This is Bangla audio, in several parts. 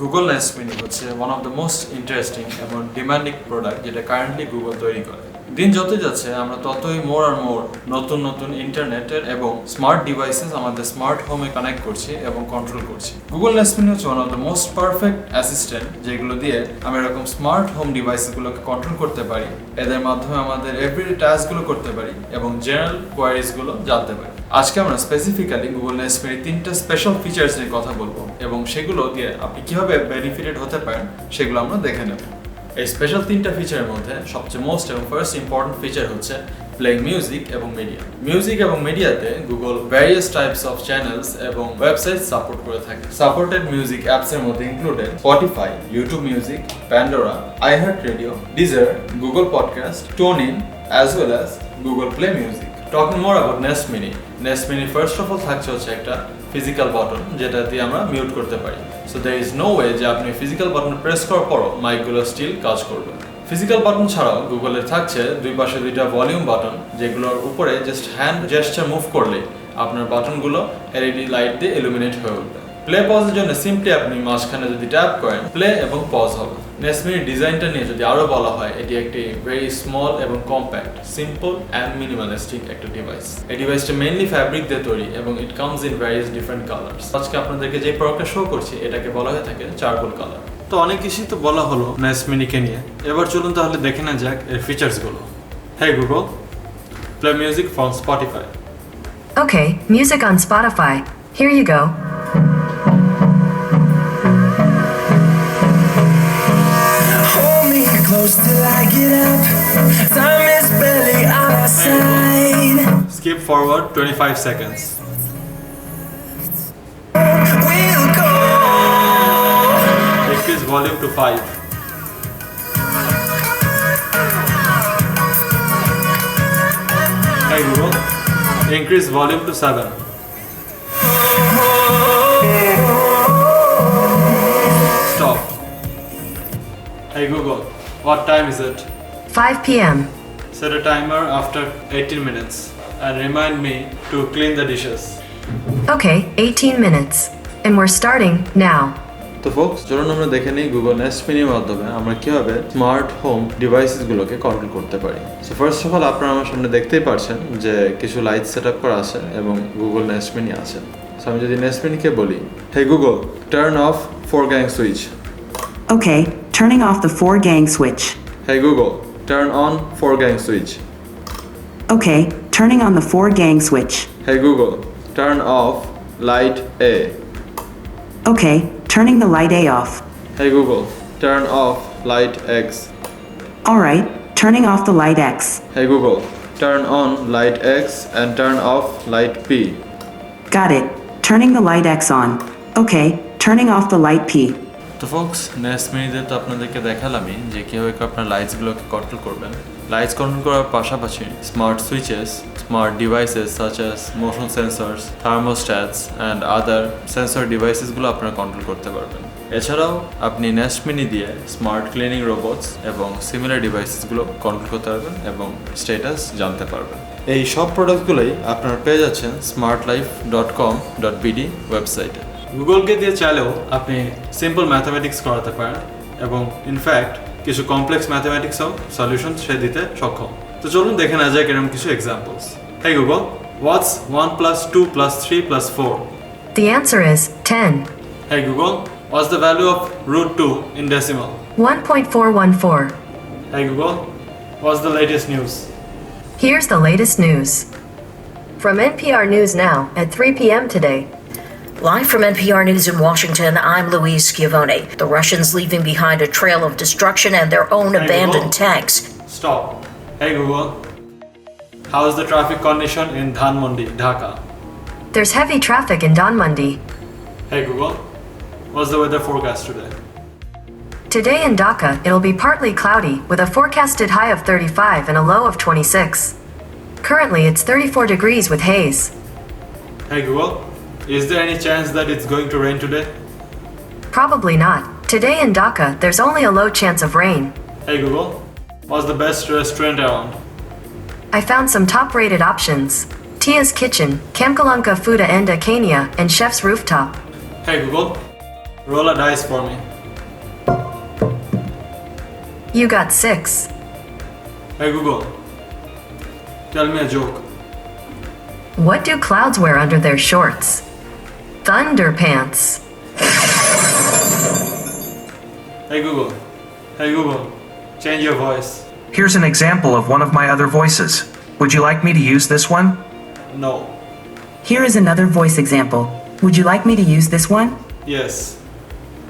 গুগল নেস্ট মিনি হচ্ছে one of the most interesting এবং ডিমান্ডিং প্রোডাক্ট যেটা কারেন্টলি গুগল তৈরি করে। দিন যতই যাচ্ছে আমরা ততই মোর আর মোর নতুন নতুন ইন্টারনেটের এবং স্মার্ট ডিভাইসেস আমাদের স্মার্ট হোমে কানেক্ট করছি এবং কন্ট্রোল করছি। গুগল নেস্ট মিনি হচ্ছে one of the most perfect assistant, যেগুলো দিয়ে আমরা এরকম স্মার্ট হোম ডিভাইসগুলোকে কন্ট্রোল করতে পারি, এদের মাধ্যমে আমাদের এভরিডে টাস্কগুলো করতে পারি এবং জেনারেল কোয়ারিজগুলো জানতে পারি। আজকে আমরা স্পেসিফিক্যালি গুগল নেস্ট মিনির 3টা স্পেশাল ফিচার্স নিয়ে কথা বলবো এবং সেগুলো দিয়ে আপনি কিভাবে বেনিফিটেড হতে পারেন সেগুলো আমরা দেখে নেব। এই স্পেশাল 3টা ফিচারের মধ্যে সবচেয়ে মোস্ট এবং ফার্স্ট ইম্পর্টেন্ট ফিচার হচ্ছে প্লেইং মিউজিক এবং মিডিয়া। মিউজিক এবং মিডিয়াতে Google various types of channels এবং ওয়েবসাইট সাপোর্ট করে থাকে। সাপোর্টেড মিউজিক অ্যাপসের মধ্যে included Spotify, YouTube music, Pandora, iHeart radio, Deezer, Google podcast, TuneIn, as well as Google Play Music. Talking more about Nest Mini. Nest Mini first of all থাকছে হচ্ছে একটা ফিজিক্যাল বাটন যেটা দিয়ে আমরা মিউট করতে পারি। So there is no way যে আপনি ফিজিক্যাল বাটন প্রেস করার পরও মাইকগুলো স্টিল কাজ করবে। ফিজিক্যাল বাটন ছাড়াও গুগলের থাকছে দুই পাশে দুইটা ভলিউম বাটন, যেগুলোর উপরে জাস্ট হ্যান্ড জেস্টার মুভ করলে আপনার বাটনগুলো এলইডি লাইট দিয়ে ইলুমিনেট হয়ে উঠবে। প্লে পজের জন্য সিম্পলি আপনি মাঝখানে যদি ট্যাপ করেন প্লে এবং পজ হবে। নেস্ট মিনির ডিজাইনটা নিয়ে যদি আরো বলা হয়, এটি একটি ভেরি স্মল এবং কম্প্যাক্ট, সিম্পল অ্যান্ড মিনিমালিস্টিক একটা ডিভাইস। এই ডিভাইসটা মেইনলি ফ্যাব্রিক দিয়ে তৈরি এবং it comes in various different colours. আজকে আপনাদেরকে যে প্রোডাক্টটা শো করছি এটাকে বলা হয়ে থাকে চারকোল কালার। তো অনেক কিছুই তো বলা হলো নেস্ট মিনিকে নিয়ে, এবার চলুন তাহলে দেখে না যাক এর ফিচার্সগুলো। Hey Google, play music from Spotify. Okay, music on Spotify. Here you go. Close till I get up. Time is barely on our side. Skip forward 25 seconds. We'll go. Increase volume to 5. Hey Google, increase volume to 7. Stop. Hey Google, what time is it? 5 p.m. Set a timer after 18 minutes and remind me to clean the dishes. Okay, 18 minutes. And we're starting now. তো ফোকস, চলুন আমরা দেখে নিই গুগল নেস্ট মিনির মাধ্যমে আমরা কিভাবে স্মার্ট হোম ডিভাইসেসগুলোকে কন্ট্রোল করতে পারি। সো ফার্স্ট অফ অল আপনারা আমার সামনে দেখতেই পাচ্ছেন যে কিছু লাইট সেট আপ করা আছে এবং গুগল নেস্ট মিনি আছে। সো আমি যদি নেস্ট মিনিকে বলি, hey Google, turn off 4-gang switch. Okay, turning off the 4-gang switch. Hey Google, turn on 4-gang switch. Okay, turning on the 4-gang switch. Hey Google, turn off light A. Okay, turning the light A off. Hey Google, turn off light X. Alright, turning off the light X. Hey Google, turn on light X and turn off light P. Got it, turning the light X on. Okay, turning off the light P. তো ফোকস, নেক্সট মিনিটে তো আপনাদেরকে দেখালামই যে কীভাবে আপনার লাইটসগুলোকে কন্ট্রোল করবেন। লাইটস কন্ট্রোল করার পাশাপাশি smart switches, smart devices such as motion sensors, thermostats and other sensor ডিভাইসেসগুলো আপনারা কন্ট্রোল করতে পারবেন। এছাড়াও আপনি নেস্ট মিনি দিয়ে স্মার্ট ক্লিনিং রোবটস এবং সিমিলার ডিভাইসেসগুলো কন্ট্রোল করতে পারবেন এবং স্ট্যাটাস জানতে পারবেন। এই সব প্রোডাক্টগুলোই আপনারা পেয়ে যাচ্ছেন smartlife.com.bd ওয়েবসাইটে। গুগলকে দিয়ে চাইলেও আপনি সিম্পল ম্যাথামেটিক্স করাতে পারেন এবং ইনফ্যাক্ট কিছু কমপ্লেক্স ম্যাথামেটিক্সও সলিউশন সে দিতে সক্ষম। তো চলুন দেখে না যাক এরকম কিছু examples. Hey Google, what's 1 plus 2 plus 3 plus 4? The answer is 10. Hey Google, what's the value of root 2 in decimal? 1.414. Hey Google, what's the latest news? Here's the latest news. From NPR News Now at 3 p.m. today. Live from NPR News in Washington, I'm Louise Schiavone. The Russians leaving behind a trail of destruction and their own abandoned tanks. Stop. Hey Google, how is the traffic condition in Dhanmondi, Dhaka? There's heavy traffic in Dhanmondi. Hey Google, what's the weather forecast today? Today in Dhaka, it'll be partly cloudy with a forecasted high of 35 and a low of 26. Currently, it's 34 degrees with haze. Hey Google, is there any chance that it's going to rain today? Probably not. Today in Dhaka, there's only a low chance of rain. Hey Google, what's the best restaurant around? I found some top-rated options. Tia's Kitchen, Kamkalanka Fuda Enda Kenya, and Chef's Rooftop. Hey Google, roll a dice for me. You got 6. Hey Google, tell me a joke. What do clouds wear under their shorts? Thunderpants. Hey Google, change your voice. Here's an example of one of my other voices. Would you like me to use this one? No. Here is another voice example. Would you like me to use this one? Yes.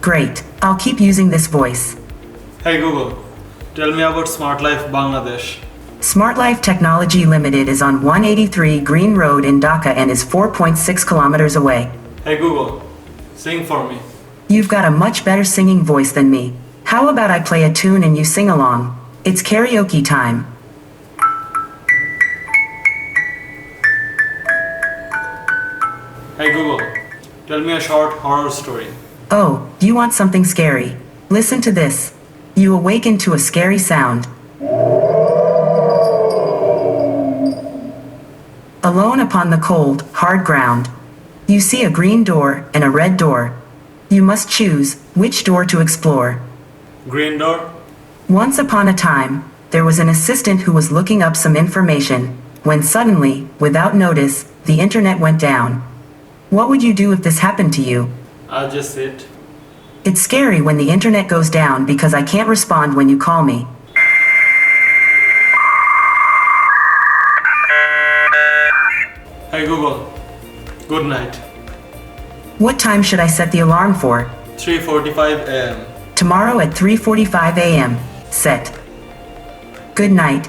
Great. I'll keep using this voice. Hey Google, tell me about SmartLife Bangladesh. SmartLife Technology Limited is on 183 Green Road in Dhaka and is 4.6 kilometers away. Hey Google, sing for me. You've got a much better singing voice than me. How about I play a tune and you sing along? It's karaoke time. Hey Google, tell me a short horror story. Oh, you want something scary? Listen to this. You awaken to a scary sound. Alone upon the cold, hard ground. You see a green door and a red door. You must choose which door to explore. Green door? Once upon a time, there was an assistant who was looking up some information, when suddenly, without notice, the internet went down. What would you do if this happened to you? I'll just sit. It's scary when the internet goes down because I can't respond when you call me. Hey Google, good night. What time should I set the alarm for? 3:45 a.m. Tomorrow at 3:45 a.m. Set. Good night.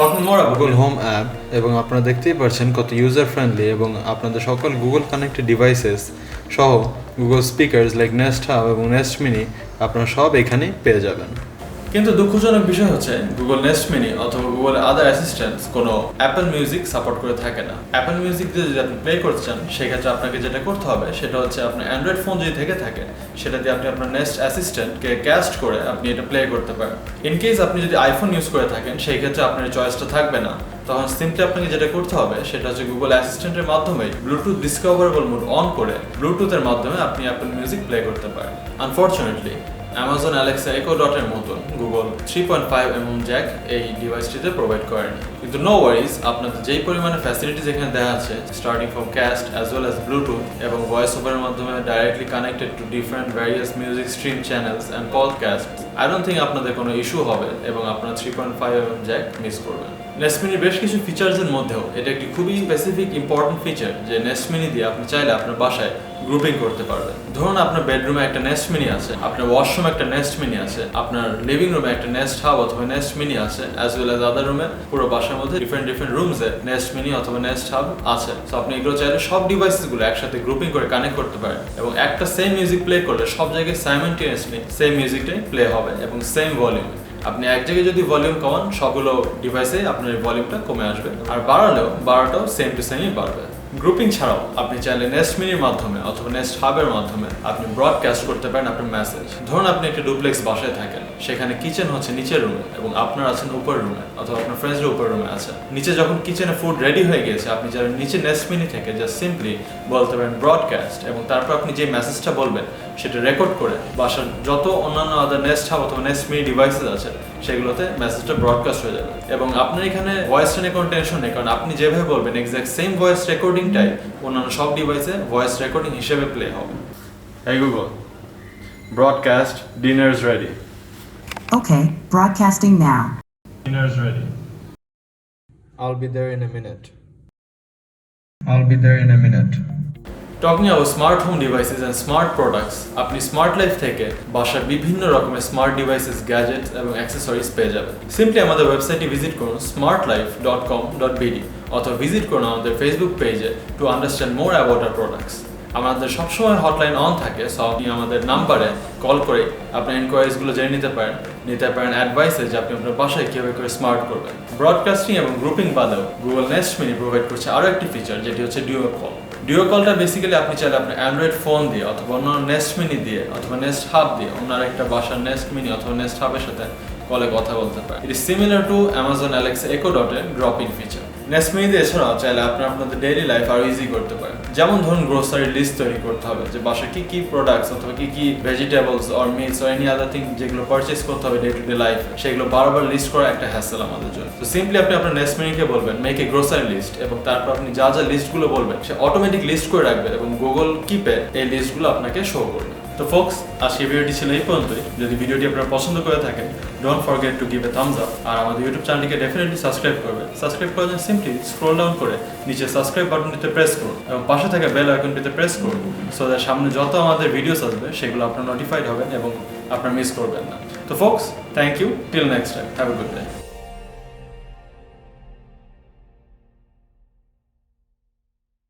Talking more Google home app এবং আপনারা দেখতেই পাচ্ছেন কত ইউজার ফ্রেন্ডলি এবং আপনাদের সকল গুগল কানেক্টেড ডিভাইসেস সহ Google speakers like Nest Hub এবং নেস্ট মিনি আপনারা সব এখানেই পেয়ে যাবেন। কিন্তু দুঃখজনক বিষয় হচ্ছে গুগল নেস্ট মিনি অথবা গুগল আদার অ্যাসিস্ট্যান্টস কোনো অ্যাপল মিউজিক সাপোর্ট করে থাকে না। অ্যাপল মিউজিক দিয়ে যদি আপনি প্লে করতে চান সেক্ষেত্রে আপনাকে যেটা করতে হবে সেটা হচ্ছে আপনার অ্যান্ড্রয়েড ফোন যদি থেকে থাকে সেটা দিয়ে আপনি আপনার নেস্ট অ্যাসিস্ট্যান্টকে ক্যাস্ট করে আপনি এটা প্লে করতে পারেন। ইন কেস আপনি যদি আইফোন ইউজ করে থাকেন সেই ক্ষেত্রে আপনার চয়েসটা থাকবে না, তখন সিম্পলি আপনাকে যেটা করতে হবে সেটা হচ্ছে গুগল অ্যাসিস্ট্যান্টের মাধ্যমে ব্লুটুথ ডিসকভারেবল মোড অন করে ব্লুটুথের মাধ্যমে আপনি অ্যাপল মিউজিক প্লে করতে পারেন। আনফরচুনেটলি অ্যামাজন অ্যালেক্সা একো ডটের মতন গুগল 3.5mm জ্যাক এই ডিভাইসটিতে প্রোভাইড করেনি। কিন্তু নো ওয়ারিজ, আপনাদের যেই পরিমাণে ফ্যাসিলিটিস এখানে দেওয়া আছে starting from cast as well as Bluetooth এবং ভয়েস ওভারের মাধ্যমে directly connected to different various music stream channels and podcast, I don't think আপনাদের কোনো ইস্যু হবে এবং আপনারা 3.5mm জ্যাক মিস করবেন। নেস্ট মিনির বেশ কিছু ফিচার্সের মধ্যেও এটা একটি খুবই স্পেসিফিক ইম্পর্টেন্ট ফিচার যে নেস্ট মিনি দিয়ে আপনি চাইলে আপনার বাসায় গ্রুপিং করতে পারবেন। ধরুন আপনার বেডরুমে একটা নেস্ট মিনি আছে, আপনার ওয়াশরুমে একটা নেস্ট মিনি আছে, আপনার লিভিং রুমে একটা নেস্ট হাব অথবা নেস্ট মিনি আছে, অ্যাজ ওয়েল অ্যাজ আদার রুমে পুরো বাসার মধ্যে ডিফারেন্ট রুমসে নেস্ট মিনি অথবা নেস্ট হাব আছে। সো আপনি এগুলো চাইলে সব ডিভাইসেসগুলো একসাথে গ্রুপিং করে কানেক্ট করতে পারেন এবং একটা সেম মিউজিক প্লে করলে সব জায়গায় সাইমেন্টেনিয়াসলি সেম মিউজিকটাই প্লে হবে এবং সেম ভলিউমে। আপনি এক জায়গায় যদি ভলিউম কমান সবগুলো ডিভাইসে আপনার ভলিউমটা কমে আসবে, আর বাড়াটাও সেম টু সেমই বাড়বে। গ্রুপিং ছাড়াও আপনি চাইলে নেস্ট মিনির মাধ্যমে অথবা নেস্ট হাবের মাধ্যমে আপনি ব্রডকাস্ট করতে পারেন আপনার মেসেজ। ধরুন আপনি একটা ডুপ্লেক্স বাসায় থাকেন, সেখানে কিচেন হচ্ছে নিচের রুমে এবং আপনার আছেন উপরের রুমে অথবা আপনার ফ্রেন্ডসরা উপরের রুমে আছে। নিচে যখন কিচেনে ফুড রেডি হয়ে গিয়েছে আপনি যারা নিচে নেস্ট মিনি থেকে জাস্ট সিম্পলি বলতে পারেন ব্রডকাস্ট এবং তারপর আপনি যে মেসেজটা বলবেন সেটা রেকর্ড করে বাসার যত অন্যান্য আদার নেস্ট হাব অথবা নেস্ট মিনি ডিভাইসেস আছে সেগুলোতে মেসেজটা ব্রডকাস্ট হয়ে যাবে এবং আপনার এখানে ভয়েসটা নিয়ে কোনো টেনশন নেই, কারণ আপনি যেভাবে বলবেন এক্স্যাক্ট সেম ভয়েস রেকর্ডিংটাই অন্যান্য সব ডিভাইসে ভয়েস রেকর্ডিং হিসেবে প্লে হবে। Hey Google, broadcast, dinner is ready. Okay, broadcasting now. Dinner is ready. I'll be there in a minute. Talking about smart home devices and smart products, আপনি SmartLife থেকে বাসার বিভিন্ন রকমের স্মার্ট ডিভাইসেস, গ্যাজেটস এবং অ্যাক্সেসরিজ পেয়ে যাবেন। সিম্পলি আমাদের ওয়েবসাইটে ভিজিট করুন smartlife.com.bd অথবা ভিজিট করুন আমাদের ফেসবুক পেজে to understand more about our products. আমাদের সবসময় হটলাইন অন থাকে, সো আপনি আমাদের নাম্বারে কল করে আপনার এনকোয়ারিজগুলো জেনে নিতে পারেন অ্যাডভাইসে যে আপনি আপনার বাসায় কীভাবে করে স্মার্ট করবেন। ব্রডকাস্টিং এবং গ্রুপিং বাদেও গুগল নেস্ট মিনি প্রোভাইড করছে আরও একটি ফিচার যেটি হচ্ছে ডিও কল। ডিও কলটা বেসিক্যালি আপনি চাইলে আপনার অ্যান্ড্রয়েড ফোন দিয়ে অথবা অন্য নেস্ট মিনি দিয়ে অথবা নেস্ট হাব দিয়ে অন্য একটা বাসার নেস্ট মিনি অথবা নেস্ট হাবের সাথে কলে কথা বলতে পারেন। It is similar to Amazon Alexa একো ডটের ড্রপ ইন ফিচার। নেসমেরিতে এছাড়াও চাইলে আপনারা আপনাদের ডেইলি লাইফ আরো ইজি করতে পারেন। যেমন ধরুন গ্রোসারি লিস্ট তৈরি করতে হবে, যে বাসায় কি কি প্রোডাক্টস অথবা কি কি vegetables or meets or any other thing যেগুলো পারচেজ করতে হবে ডে টু ডে লাইফ, সেগুলো বারবার লিস্ট করা একটা হ্যাসেল আমাদের জন্য। তো সিম্পলি আপনি আপনার নেসমেরিকে বলবেন মেক এ গ্রোসারি লিস্ট, এবং তারপর আপনি যা যা লিস্টগুলো বলবেন সে অটোমেটিক লিস্ট করে রাখবে এবং গুগল কিপে এই লিস্টগুলো আপনাকে শো করবে। তো ফোকস, আজকে ভিডিওটি ছিল এই পর্যন্তই। যদি ভিডিওটি আপনারা পছন্দ করে থাকেন, don't forget to give a thumbs up, আর আমাদের ইউটিউব চ্যানেলটিকে ডেফিনেটলি সাবস্ক্রাইব করবেন। সাবস্ক্রাইব করার জন্য সিম্পলি স্ক্রল ডাউন করে নিচে সাবস্ক্রাইব বাটনটিতে প্রেস করুন এবং পাশে থাকা বেল আইকনটিতে প্রেস করুন, সো দ্যাট সামনে যত আমাদের ভিডিওস আসবে সেগুলো আপনারা নোটিফাইড হবেন এবং আপনারা মিস করবেন না। তো folks, thank you, till next time, have a good day.